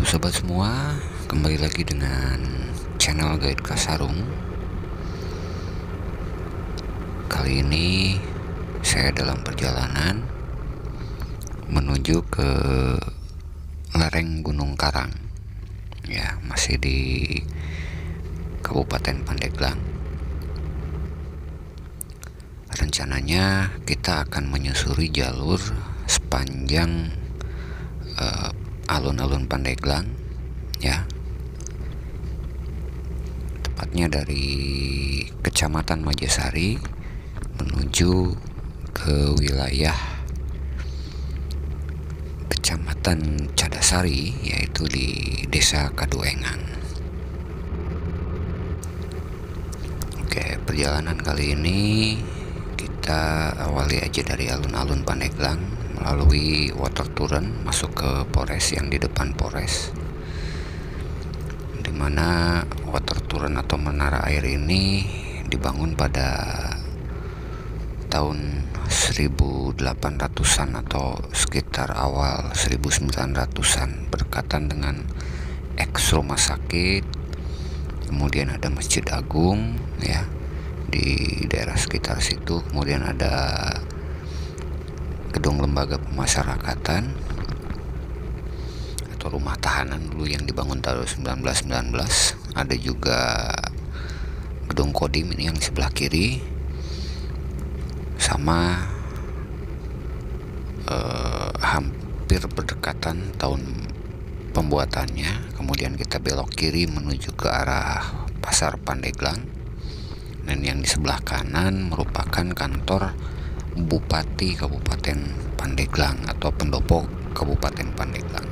sobat semua, kembali lagi dengan channel Guide Kasarung. Kali ini saya dalam perjalanan menuju ke lereng Gunung Karang. Ya, masih di Kabupaten Pandeglang. Rencananya kita akan menyusuri jalur sepanjang alun-alun Pandeglang, ya, tepatnya dari Kecamatan Majasari menuju ke wilayah Kecamatan Cadasari, yaitu di Desa Kaduengan. Oke, perjalanan kali ini kita awali aja dari alun-alun Pandeglang melalui water turun masuk ke Polres yang di depan Polres, dimana water turun atau menara air ini dibangun pada tahun 1800-an atau sekitar awal 1900-an, berdekatan dengan eks rumah sakit. Kemudian ada Masjid Agung, ya, di daerah sekitar situ. Kemudian ada gedung lembaga pemasyarakatan atau rumah tahanan dulu yang dibangun tahun 1919. Ada juga gedung Kodim ini yang di sebelah kiri, sama hampir berdekatan tahun pembuatannya. Kemudian kita belok kiri menuju ke arah Pasar Pandeglang, dan yang di sebelah kanan merupakan kantor Bupati Kabupaten Pandeglang atau Pendopo Kabupaten Pandeglang.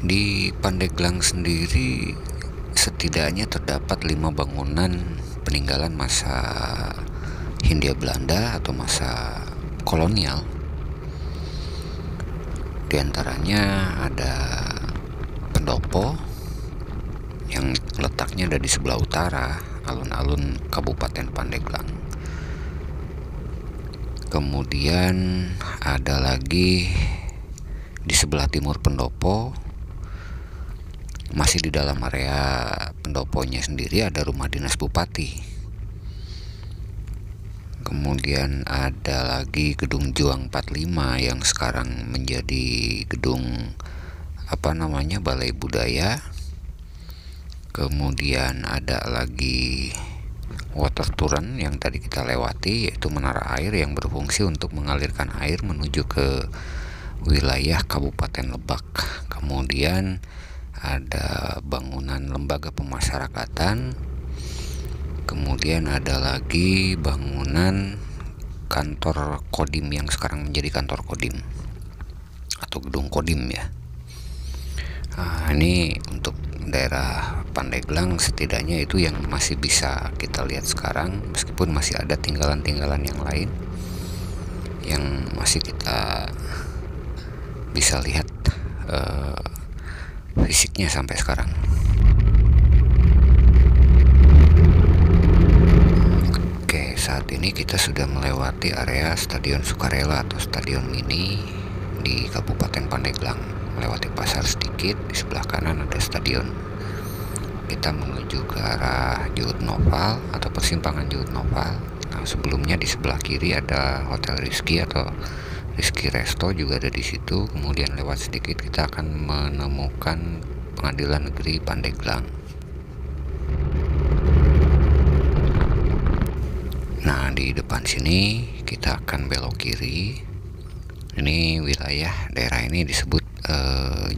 Di Pandeglang sendiri setidaknya terdapat 5 bangunan peninggalan masa Hindia Belanda atau masa kolonial. Di antaranya ada pendopo yang letaknya ada di sebelah utara alun-alun Kabupaten Pandeglang. Kemudian ada lagi di sebelah timur pendopo, masih di dalam area pendoponya sendiri, ada rumah dinas bupati. Kemudian ada lagi gedung Juang 45 yang sekarang menjadi gedung Balai Budaya. Kemudian ada lagi water turun yang tadi kita lewati, yaitu menara air yang berfungsi untuk mengalirkan air menuju ke wilayah Kabupaten Lebak. Kemudian ada bangunan lembaga pemasyarakatan. Kemudian ada lagi bangunan kantor Kodim yang sekarang menjadi kantor Kodim atau gedung Kodim, ya. Nah, ini untuk daerah Pandeglang setidaknya itu yang masih bisa kita lihat sekarang, meskipun masih ada tinggalan-tinggalan yang lain yang masih kita bisa lihat fisiknya sampai sekarang. Oke, saat ini kita sudah melewati area Stadion Sukarela atau Stadion Mini di Kabupaten Pandeglang. Melewati pasar sedikit, di sebelah kanan ada stadion. Kita menuju ke arah Juhud Noval atau persimpangan Juhud Noval. Nah, sebelumnya di sebelah kiri ada Hotel Rizky atau Rizky Resto juga ada di situ. Kemudian lewat sedikit kita akan menemukan Pengadilan Negeri Pandeglang. Nah, di depan sini kita akan belok kiri. Ini wilayah daerah ini disebut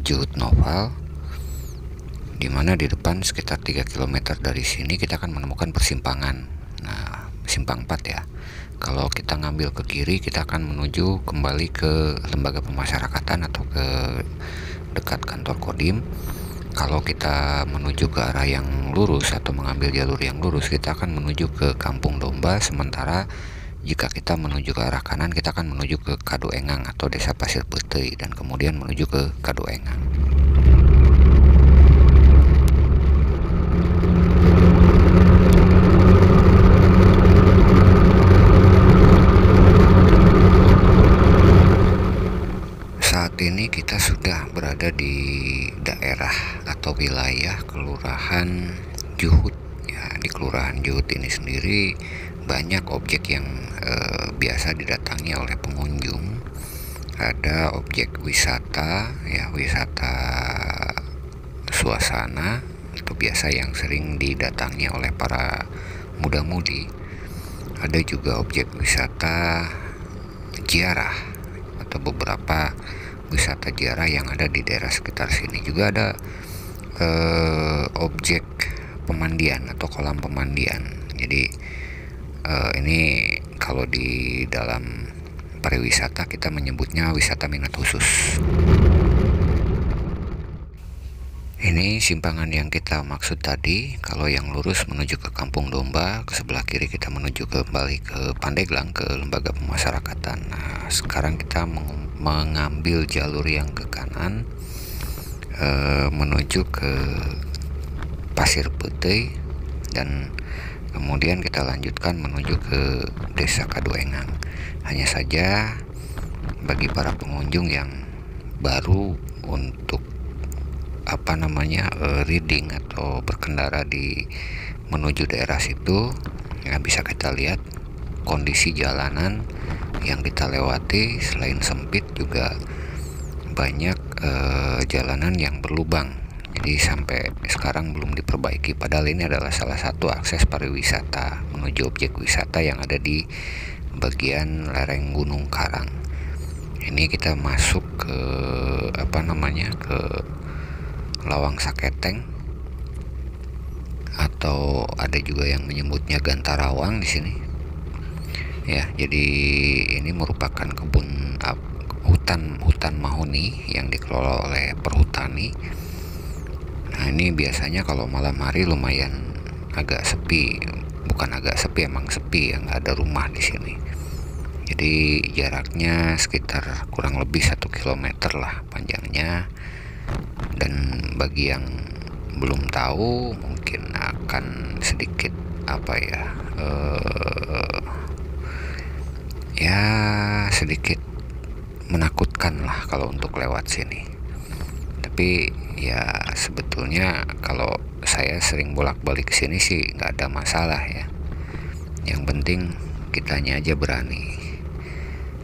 Juhud Noval, dimana di depan sekitar 3 km dari sini kita akan menemukan persimpangan. Nah, simpang 4, ya. Kalau kita ngambil ke kiri, kita akan menuju kembali ke lembaga pemasyarakatan atau ke dekat kantor Kodim. Kalau kita menuju ke arah yang lurus atau mengambil jalur yang lurus, kita akan menuju ke Kampung Domba. Sementara jika kita menuju ke arah kanan, kita akan menuju ke Kaduengang atau Desa Pasir Putih, dan kemudian menuju ke Kaduengang. Saat ini kita sudah berada di daerah atau wilayah Kelurahan Juhut ya. Di Kelurahan Juhut ini sendiri banyak objek yang biasa didatangi oleh pengunjung. Ada objek wisata ya, wisata suasana itu biasa yang sering didatangi oleh para muda-mudi. Ada juga objek wisata ziarah atau beberapa wisata ziarah yang ada di daerah sekitar sini. Juga ada objek pemandian atau kolam pemandian. Jadi ini kalau di dalam pariwisata kita menyebutnya wisata minat khusus. Ini simpangan yang kita maksud tadi. Kalau yang lurus menuju ke Kampung Domba, ke sebelah kiri kita menuju kembali ke Pandeglang, ke Lembaga Pemasyarakatan. Nah, sekarang kita mengambil jalur yang ke kanan, menuju ke Pasir Putih, dan kemudian kita lanjutkan menuju ke Desa Kaduengang. Hanya saja bagi para pengunjung yang baru untuk reading atau berkendara di menuju daerah situ, ya bisa kita lihat kondisi jalanan yang kita lewati. Selain sempit juga banyak jalanan yang berlubang, jadi sampai sekarang belum diperbaiki. Padahal ini adalah salah satu akses pariwisata menuju objek wisata yang ada di bagian lereng Gunung Karang. Ini kita masuk ke ke Lawang Saketeng, atau ada juga yang menyebutnya Gantarawang di sini. Ya, jadi ini merupakan hutan mahoni yang dikelola oleh perhutani. Nah, ini biasanya kalau malam hari lumayan agak sepi, bukan agak sepi, emang sepi ya, nggak ada rumah di sini. Jadi jaraknya sekitar kurang lebih 1 kilometer lah panjangnya. Dan bagi yang belum tahu mungkin akan sedikit sedikit menakutkan lah kalau untuk lewat sini. Tapi ya sebetulnya kalau saya sering bolak-balik sini sih nggak ada masalah ya. Yang penting kitanya aja berani.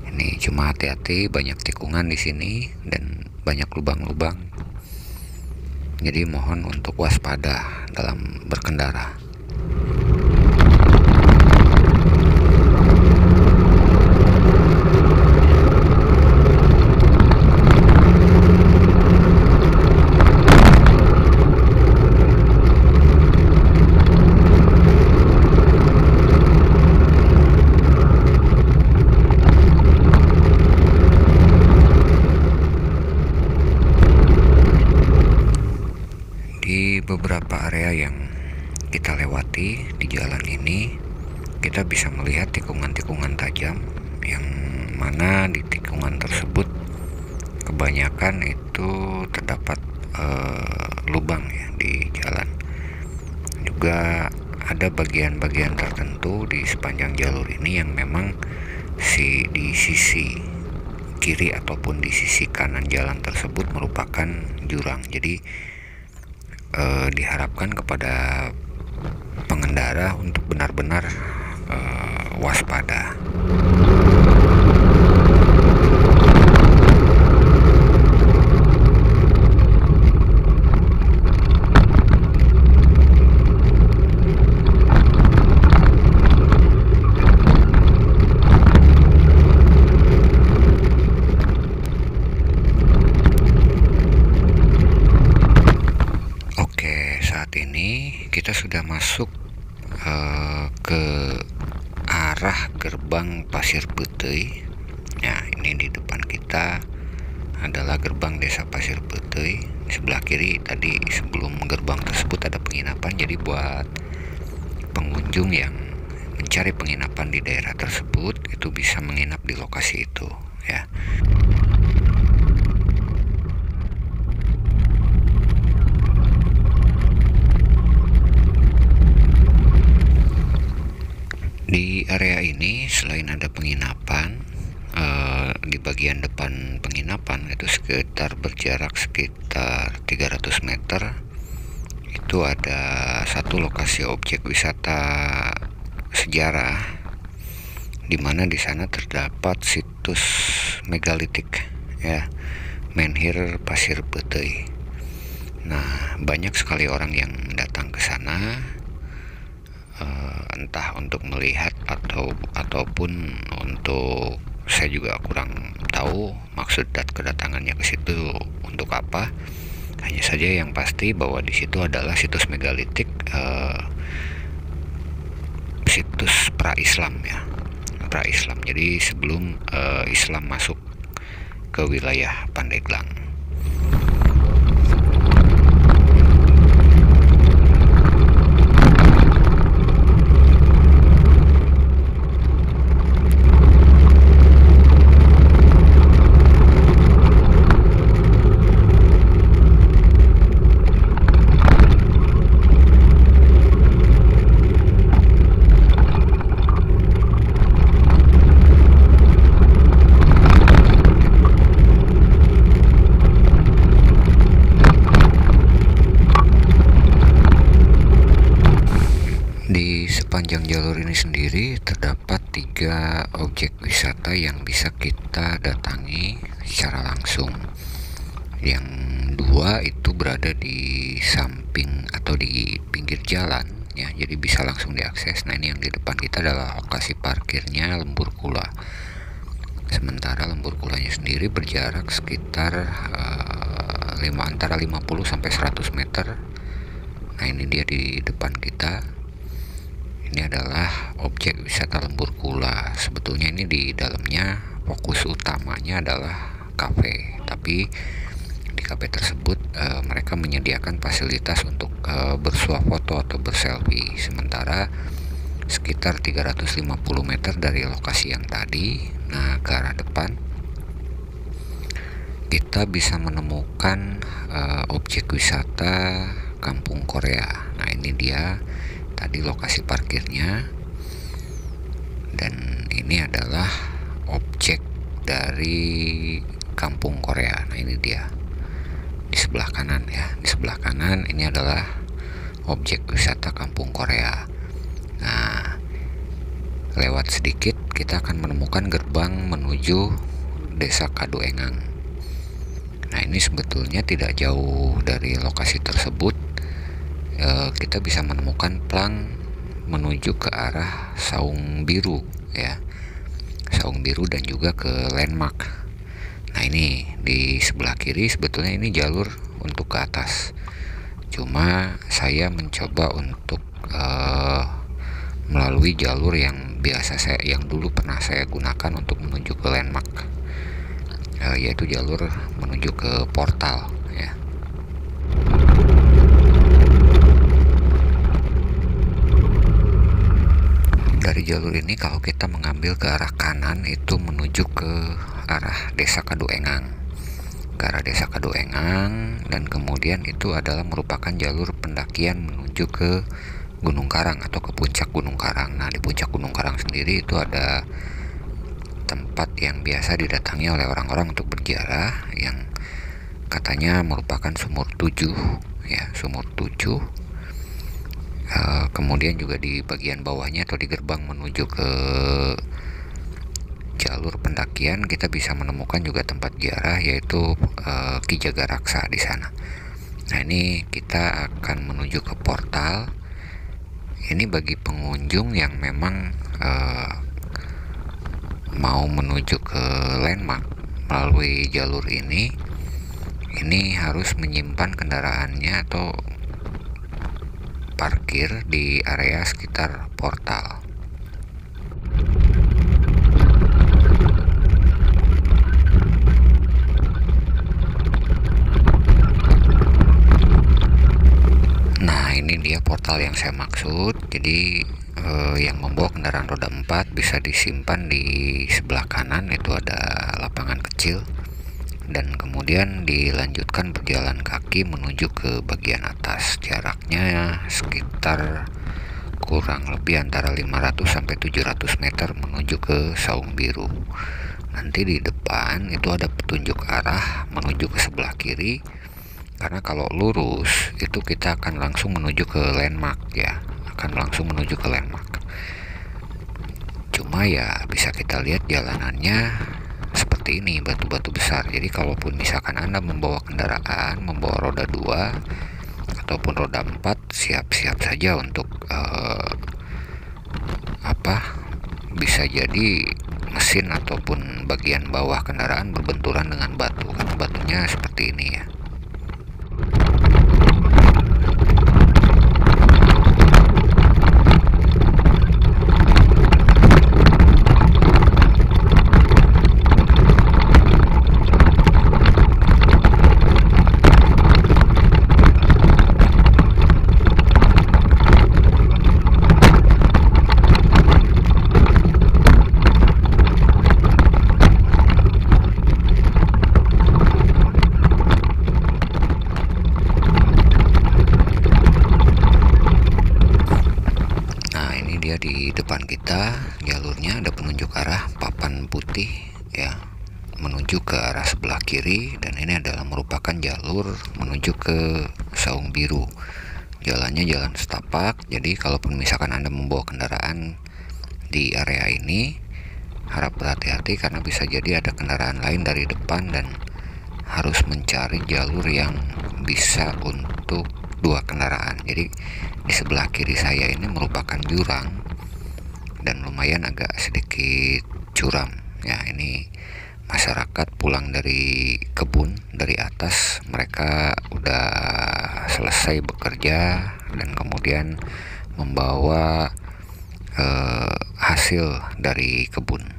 Ini cuma hati-hati, banyak tikungan di sini dan banyak lubang-lubang. Jadi mohon untuk waspada dalam berkendara. Beberapa area yang kita lewati di jalan ini, kita bisa melihat tikungan-tikungan tajam, yang mana di tikungan tersebut kebanyakan itu terdapat lubang ya di jalan. Juga ada bagian-bagian tertentu di sepanjang jalur ini yang memang di sisi kiri ataupun di sisi kanan jalan tersebut merupakan jurang. Jadi diharapkan kepada pengendara untuk benar-benar waspada. Kita sudah masuk ke arah gerbang Pasir Putih. Nah, ini di depan kita adalah gerbang Desa Pasir Putih. Di sebelah kiri tadi sebelum gerbang tersebut ada penginapan. Jadi buat pengunjung yang mencari penginapan di daerah tersebut itu bisa menginap di lokasi itu ya. Di area ini selain ada penginapan, di bagian depan depan penginapan itu sekitar berjarak sekitar 300 meter. Itu ada satu lokasi objek wisata sejarah, di mana di sana terdapat situs megalitik ya, menhir pasir putih. Nah, banyak sekali orang yang datang ke sana, entah untuk melihat ataupun untuk, saya juga kurang tahu maksud kedatangannya ke situ untuk apa. Hanya saja yang pasti bahwa di situ adalah situs megalitik, situs pra-Islam ya, pra-Islam. Jadi sebelum Islam masuk ke wilayah Pandeglang. Di sepanjang jalur ini sendiri terdapat 3 objek wisata yang bisa kita datangi secara langsung. Yang 2 itu berada di samping atau di pinggir jalan ya, jadi bisa langsung diakses. Nah, ini yang di depan kita adalah lokasi parkirnya Lembur Kula. Sementara Lembur Kulanya sendiri berjarak sekitar antara 50 sampai 100 meter. Nah, ini dia di depan kita. Ini adalah objek wisata Lembur Kula. Sebetulnya ini di dalamnya fokus utamanya adalah kafe, tapi di kafe tersebut mereka menyediakan fasilitas untuk bersuah foto atau berselfie. Sementara sekitar 350 meter dari lokasi yang tadi, nah ke arah depan kita bisa menemukan objek wisata Kampung Korea. Nah, ini dia tadi lokasi parkirnya, dan ini adalah objek dari Kampung Korea. Nah, ini dia di sebelah kanan ya, di sebelah kanan ini adalah objek wisata Kampung Korea. Nah, lewat sedikit kita akan menemukan gerbang menuju Desa Kaduengang. Nah, ini sebetulnya tidak jauh dari lokasi tersebut. Kita bisa menemukan plang menuju ke arah Saung Biru ya, Saung Biru, dan juga ke landmark. Nah, ini di sebelah kiri sebetulnya ini jalur untuk ke atas, cuma saya mencoba untuk melalui jalur yang dulu pernah saya gunakan untuk menuju ke landmark, yaitu jalur menuju ke portal ya. Dari jalur ini kalau kita mengambil ke arah kanan itu menuju ke arah Desa Kaduengang, dan kemudian itu adalah merupakan jalur pendakian menuju ke Gunung Karang atau ke puncak Gunung Karang. Nah, di puncak Gunung Karang sendiri itu ada tempat yang biasa didatangi oleh orang-orang untuk berziarah, yang katanya merupakan sumur 7 ya, sumur 7. Kemudian juga di bagian bawahnya atau di gerbang menuju ke jalur pendakian kita bisa menemukan juga tempat ziarah, yaitu Ki Jaga Raksa di sana. Nah, ini kita akan menuju ke portal. Ini bagi pengunjung yang memang mau menuju ke landmark melalui jalur ini harus menyimpan kendaraannya atau parkir di area sekitar portal. Nah, ini dia portal yang saya maksud. Jadi yang membawa kendaraan roda 4 bisa disimpan di sebelah kanan, itu ada lapangan kecil, dan kemudian dilanjutkan berjalan kaki menuju ke bagian atas. Jaraknya sekitar kurang lebih antara 500 sampai 700 meter menuju ke Saung Biru. nanti di depan itu ada petunjuk arah menuju ke sebelah kiri, karena kalau lurus itu kita akan langsung menuju ke landmark ya, Cuma ya bisa kita lihat jalanannya seperti ini, batu-batu besar. Jadi kalaupun misalkan Anda membawa kendaraan, membawa roda 2 ataupun roda 4, siap-siap saja untuk bisa jadi mesin ataupun bagian bawah kendaraan berbenturan dengan batu, karena batunya seperti ini ya. Dia di depan kita jalurnya ada penunjuk arah papan putih ya, menuju ke arah sebelah kiri, dan ini adalah merupakan jalur menuju ke Saung Biru. Jalannya jalan setapak, jadi kalaupun misalkan Anda membawa kendaraan di area ini harap berhati-hati, karena bisa jadi ada kendaraan lain dari depan dan harus mencari jalur yang bisa untuk 2 kendaraan. Jadi di sebelah kiri saya ini merupakan jurang dan lumayan agak sedikit curam ya. Ini masyarakat pulang dari kebun dari atas, mereka udah selesai bekerja dan kemudian membawa hasil dari kebun.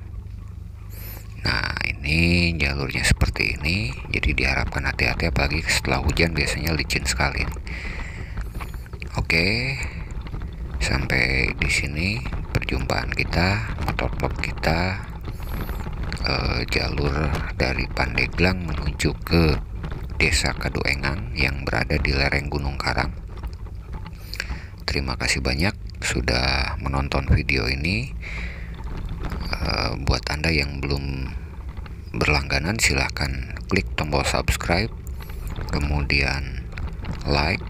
Nah, ini jalurnya seperti ini, jadi diharapkan hati-hati, apalagi setelah hujan biasanya licin sekali. Oke, sampai di sini perjumpaan kita, motovlog kita, jalur dari Pandeglang menuju ke Desa Kaduengang yang berada di lereng Gunung Karang. Terima kasih banyak sudah menonton video ini. Buat Anda yang belum berlangganan, silahkan klik tombol subscribe, kemudian like.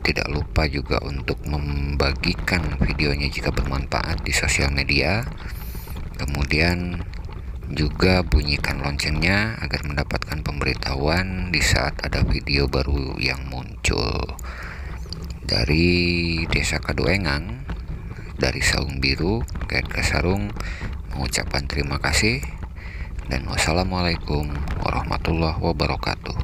Tidak lupa juga untuk membagikan videonya jika bermanfaat di sosial media, kemudian juga bunyikan loncengnya agar mendapatkan pemberitahuan di saat ada video baru yang muncul. Dari Desa Kaduengang, dari Saung Biru, Guide Kasarung mengucapkan terima kasih dan wassalamualaikum warahmatullahi wabarakatuh.